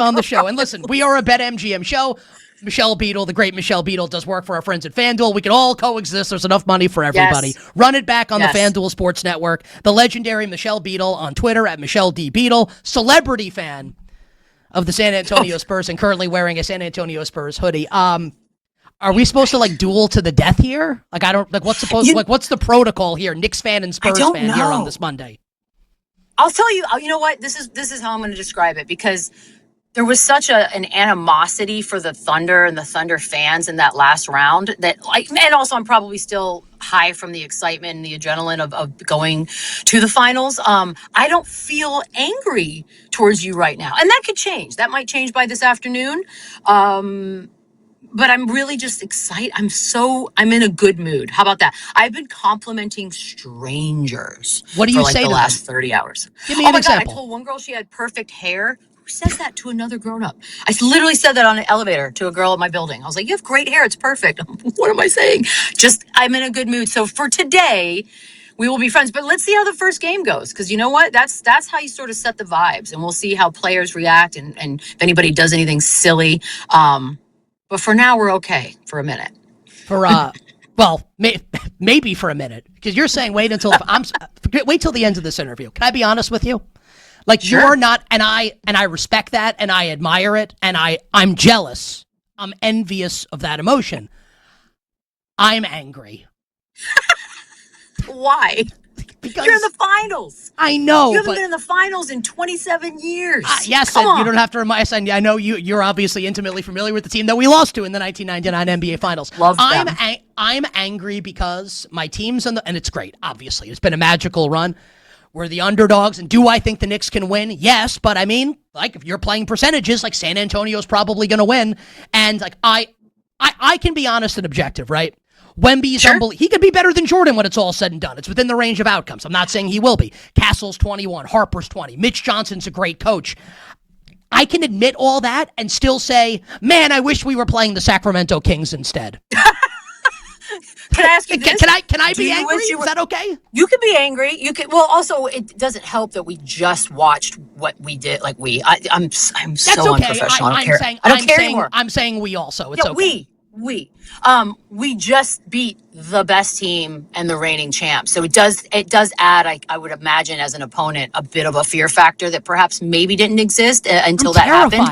on the show. And listen, we are a BetMGM show. Michelle Beadle, the great Michelle Beadle, does work for our friends at FanDuel. We can all coexist. There's enough money for everybody. Yes. Run it back on the FanDuel Sports Network. The legendary Michelle Beadle on Twitter at Michelle D. Beadle, celebrity fan of the San Antonio Spurs and currently wearing a San Antonio Spurs hoodie. Are we supposed to like duel to the death here? Like I don't like what's the protocol here? Knicks fan and Spurs fan here on this Monday. I'll tell you. You know what? This is how I'm going to describe it because there was such an animosity for the Thunder and the Thunder fans in that last round and also I'm probably still high from the excitement and the adrenaline of going to the finals. I don't feel angry towards you right now. And that could change. That might change by this afternoon. But I'm really just excited. I'm in a good mood. How about that? I've been complimenting strangers what do you say the to last them? 30 hours. Give me an example. God, I told one girl she had perfect hair. Who says that to another grown-up? I literally said that on an elevator to a girl at my building. I was like, you have great hair. It's perfect. What am I saying? I'm in a good mood. So for today, we will be friends. But let's see how the first game goes. Because you know what? That's how you sort of set the vibes. And we'll see how players react and if anybody does anything silly. But for now, we're okay for a minute. Maybe for a minute, because you're saying wait till the end of this interview. Can I be honest with you? Like sure. You're not, and I respect that, and I admire it, and I'm jealous. I'm envious of that emotion. I'm angry. Why? Because you're in the finals. I know. You haven't been in the finals in 27 years. Yes, and you don't have to remind us. I know you're obviously intimately familiar with the team that we lost to in the 1999 NBA Finals. Love them. I'm angry because my team's and it's great. Obviously, it's been a magical run. We're the underdogs, and do I think the Knicks can win? Yes, but I mean, like if you're playing percentages, like San Antonio's probably going to win, and like I can be honest and objective, right? Wemby's unbelievable. He could be better than Jordan when it's all said and done. It's within the range of outcomes. I'm not saying he will be. Castle's 21, Harper's 20. Mitch Johnson's a great coach. I can admit all that and still say, man, I wish we were playing the Sacramento Kings instead. Can I ask you this? Can I be angry? Is that okay? You can be angry. You can. Well, also, it doesn't help that we just watched what we did. Like I'm so okay. Unprofessional. I don't care anymore. I'm saying we also. It's okay. We just beat the best team and the reigning champs. So it does add, I would imagine, as an opponent, a bit of a fear factor that perhaps maybe didn't exist until that happened.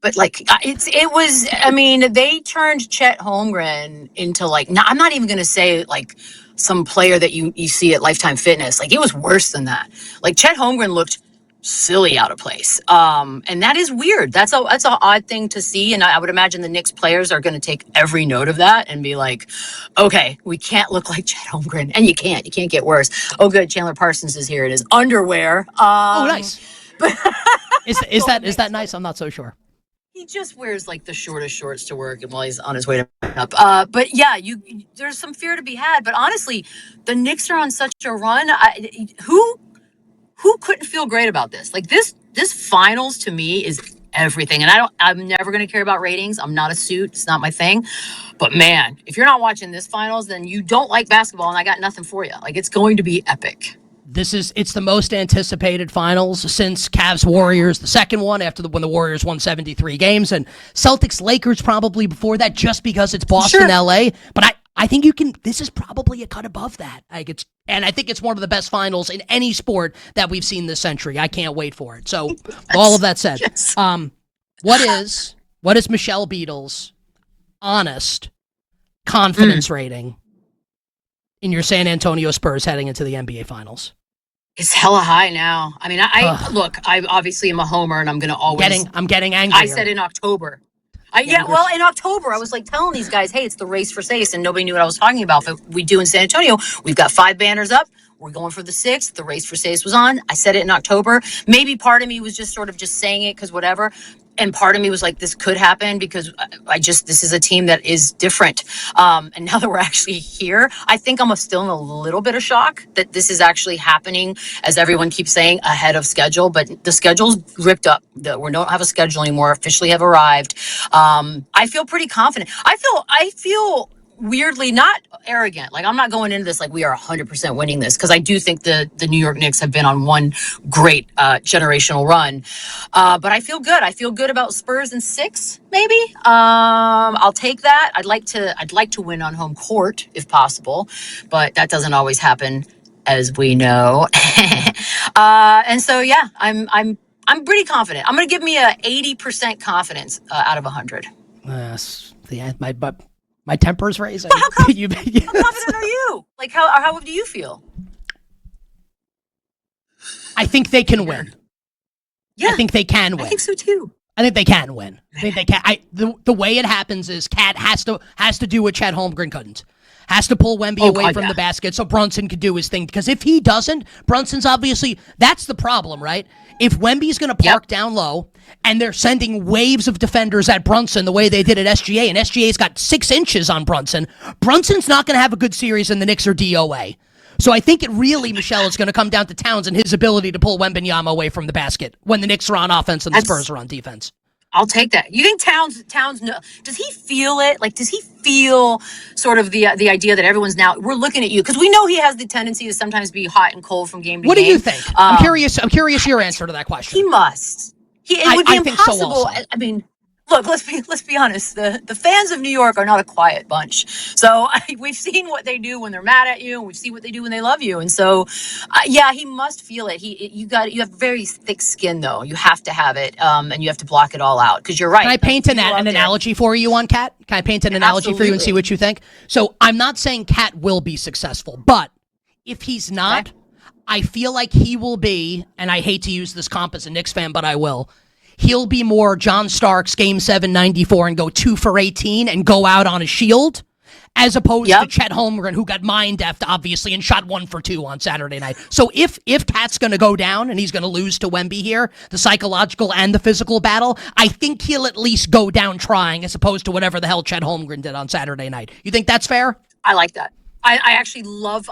But like it was. I mean, they turned Chet Holmgren into I'm not even going to say like some player that you see at Lifetime Fitness. Like it was worse than that. Like Chet Holmgren looked silly out of place. And that is weird. That's an odd thing to see. And I would imagine the Knicks players are going to take every note of that and be like, okay, we can't look like Chet Holmgren. And you can't get worse. Oh, good. Chandler Parsons is here in his underwear. Nice. Is that nice? I'm not so sure. He just wears like the shortest shorts to work and while he's on his way to up. But yeah, there's some fear to be had. But honestly, the Knicks are on such a run. Who couldn't feel great about this? Like this finals to me is everything. And I'm never going to care about ratings. I'm not a suit. It's not my thing. But man, if you're not watching this finals, then you don't like basketball and I got nothing for you. Like it's going to be epic. It's the most anticipated finals since Cavs Warriors, the second one when the Warriors won 73 games, and Celtics Lakers probably before that, just because it's Boston, LA. But I think this is probably a cut above that. And I think it's one of the best finals in any sport that we've seen this century. I can't wait for it. So all of that said, what is Michelle Beadle's honest confidence rating in your San Antonio Spurs heading into the NBA Finals? It's hella high now. I mean, I obviously am a homer and I'm going to always... I'm getting angry. I said in October. In October, I was like telling these guys, hey, it's the race for safes, and nobody knew what I was talking about. But we do in San Antonio. We've got 5 banners up. We're going for the 6th. The race for safes was on. I said it in October. Maybe part of me was just sort of just saying it because whatever. And part of me was like, this could happen because this is a team that is different. And now that we're actually here, I think I'm still in a little bit of shock that this is actually happening, as everyone keeps saying, ahead of schedule. But the schedule's ripped up. We don't have a schedule anymore, officially have arrived. I feel pretty confident. I feel weirdly not arrogant. Like I'm not going into this like we are 100% winning this because I do think the New York Knicks have been on one great generational run. But I feel good. I feel good about Spurs in 6, maybe. I'll take that. I'd like to win on home court if possible, but that doesn't always happen, as we know. And so yeah, I'm pretty confident. I'm going to give me a 80% confidence out of 100. Yes, my temper's raising. Well, how confident are you? Like how do you feel? I think they can win. Yeah, I think they can win. I think so too. I think they can win. I think they can. The way it happens is Cat has to do what Chet Holmgren couldn't. Has to pull Wemby away from the basket so Brunson can do his thing. Because if he doesn't, Brunson's obviously, that's the problem, right? If Wemby's going to park down low and they're sending waves of defenders at Brunson the way they did at SGA, and SGA's got 6 inches on Brunson, Brunson's not going to have a good series and the Knicks are DOA. So I think it really, Michelle, is going to come down to Towns and his ability to pull Wembanyama away from the basket when the Knicks are on offense and the Spurs are on defense. I'll take that. You think Towns does he feel it? Like, does he feel sort of the idea that everyone's now, we're looking at you? Because we know he has the tendency to sometimes be hot and cold from game to game. What do you think? I'm curious your answer to that question. He must. It would be impossible. So also. I mean, look, let's be honest. The fans of New York are not a quiet bunch. So we've seen what they do when they're mad at you, and we've seen what they do when they love you. And so, yeah, he must feel it. You have very thick skin, though. You have to have it, and you have to block it all out. Because you're right. Can I paint an analogy for you on Cat? Can I paint an analogy for you and see what you think? So I'm not saying Cat will be successful, but if he's not, I feel like he will be, and I hate to use this comp as a Knicks fan, but I will. He'll be more John Starks Game 7 '94 and go 2 for 18 and go out on a shield, as opposed to Chet Holmgren, who got mind-effed, obviously, and shot 1 for 2 on Saturday night. So if Cat's going to go down and he's going to lose to Wemby here, the psychological and the physical battle, I think he'll at least go down trying, as opposed to whatever the hell Chet Holmgren did on Saturday night. You think that's fair? I like that. I actually love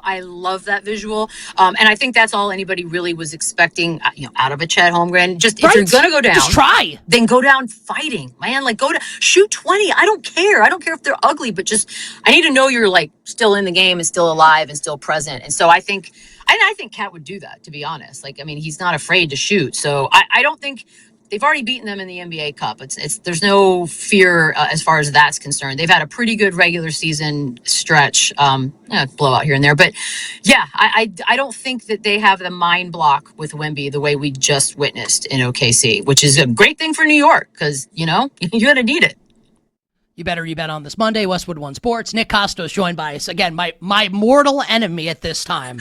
that visual. And I think that's all anybody really was expecting, out of a Chet Holmgren. Just if you're going to go down, just try. Then go down fighting, man. Like shoot 20. I don't care. I don't care if they're ugly, but I need to know you're like still in the game and still alive and still present. And so I think Cat would do that, to be honest. Like, I mean, he's not afraid to shoot. So I don't think they've already beaten them in the NBA Cup. There's no fear as far as that's concerned. They've had a pretty good regular season stretch, blowout here and there. But yeah, I don't think that they have the mind block with Wemby the way we just witnessed in OKC, which is a great thing for New York because, you're going to need it. You better you bet on this Monday. Westwood One Sports. Nick Kostos joined by us again, my mortal enemy at this time.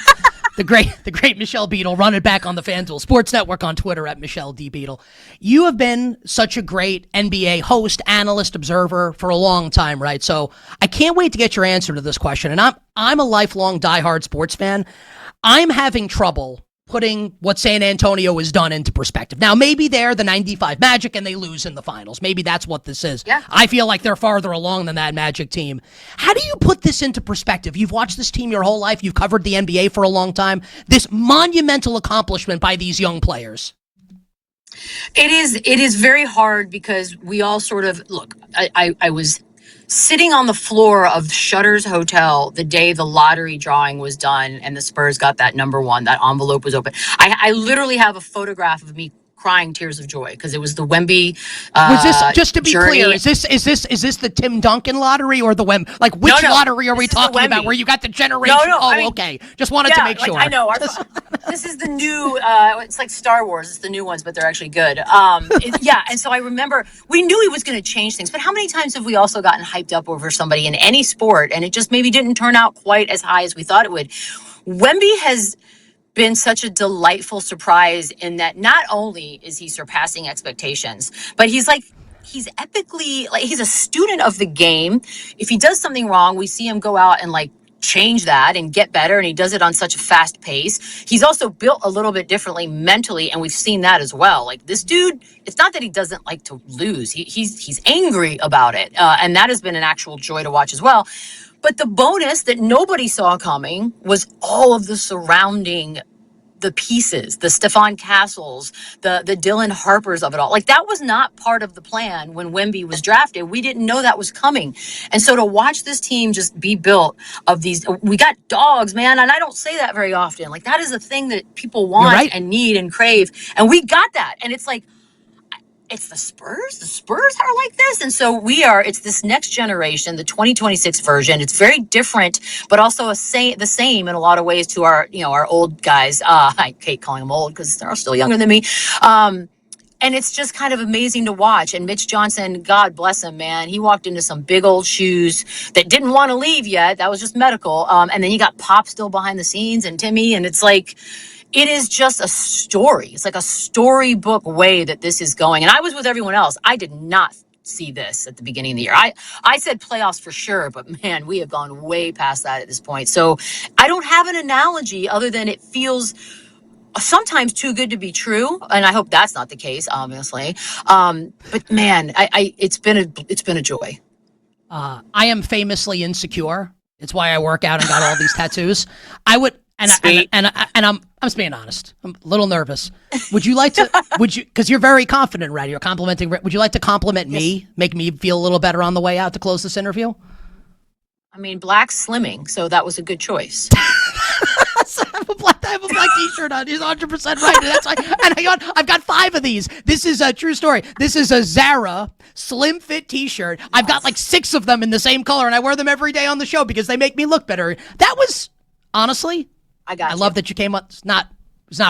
The great Michelle Beadle, run it back on the FanDuel Sports Network on Twitter at Michelle D. Beadle. You have been such a great NBA host, analyst, observer for a long time, right? So I can't wait to get your answer to this question. And I'm a lifelong diehard sports fan. I'm having trouble putting what San Antonio has done into perspective. Now, maybe they're the 95 Magic and they lose in the finals. Maybe that's what this is. Yeah. I feel like they're farther along than that Magic team. How do you put this into perspective? You've watched this team your whole life. You've covered the NBA for a long time. This monumental accomplishment by these young players. It is very hard because we all sort of, look, I was sitting on the floor of Shutter's Hotel the day the lottery drawing was done and the Spurs got that number 1, that envelope was open. I literally have a photograph of me crying tears of joy because it was the Wemby was this, just to be journey. clear, is this the Tim Duncan lottery or the Wemby? Like, which lottery are we talking about where you got the generation? Okay. Just wanted to make sure. I know. This is the new, it's like Star Wars. It's the new ones, but they're actually good. And so I remember we knew he was going to change things, but how many times have we also gotten hyped up over somebody in any sport and it just maybe didn't turn out quite as high as we thought it would? Wemby has been such a delightful surprise in that not only is he surpassing expectations, but he's epically, like, he's a student of the game. If he does something wrong, we see him go out and change that and get better, and he does it on such a fast pace. He's also built a little bit differently mentally, and we've seen that as well. Like, this dude, it's not that he doesn't like to lose. He's angry about it, and that has been an actual joy to watch as well. But the bonus that nobody saw coming was all of the surrounding the pieces, the Stefan Castles, the Dylan Harpers of it all. Like that was not part of the plan when Wemby was drafted. We didn't know that was coming. And so to watch this team just be built of these, we got dogs, man. And I don't say that very often. Like that is a thing that people want and need and crave. And we got that. And it's like, it's the Spurs. The Spurs are like this. And so it's this next generation, the 2026 version. It's very different, but also the same in a lot of ways to our old guys. I hate calling them old because they're still younger than me. And it's just kind of amazing to watch. And Mitch Johnson, God bless him, man. He walked into some big old shoes that didn't want to leave yet. That was just medical. And then you got Pop still behind the scenes and Timmy. And it's like, it is just a story. It's like a storybook way that this is going. And I was with everyone else. I did not see this at the beginning of the year. I said playoffs for sure, but man, we have gone way past that at this point. So I don't have an analogy other than it feels sometimes too good to be true. And I hope that's not the case, obviously. But man, it's been a joy. I am famously insecure. It's why I work out and got all these tattoos. I would, and I'm just being honest. I'm a little nervous. Would you like to? Because you're very confident, right? You're complimenting. Would you like to compliment me? Make me feel a little better on the way out to close this interview? I mean, black's slimming, so that was a good choice. I have a black T-shirt on. He's 100% right. And that's why. And I've got 5 of these. This is a true story. This is a Zara slim fit T-shirt. I've got like 6 of them in the same color, and I wear them every day on the show because they make me look better. That was honestly. I love that you came up. It's not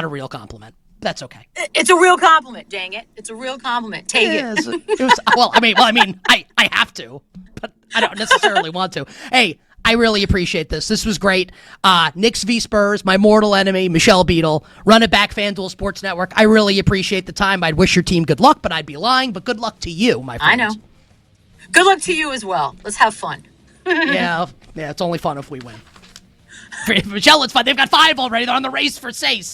a real compliment. That's okay. It's a real compliment. Dang it! It's a real compliment. Take it. It was, well, I mean, I have to, but I don't necessarily want to. Hey. I really appreciate this. This was great. Knicks v. Spurs, my mortal enemy, Michelle Beadle. Run it back, FanDuel Sports Network. I really appreciate the time. I'd wish your team good luck, but I'd be lying. But good luck to you, my friend. I know. Good luck to you as well. Let's have fun. Yeah, it's only fun if we win. Michelle, it's fun. They've got 5 already. They're on the race for Sace.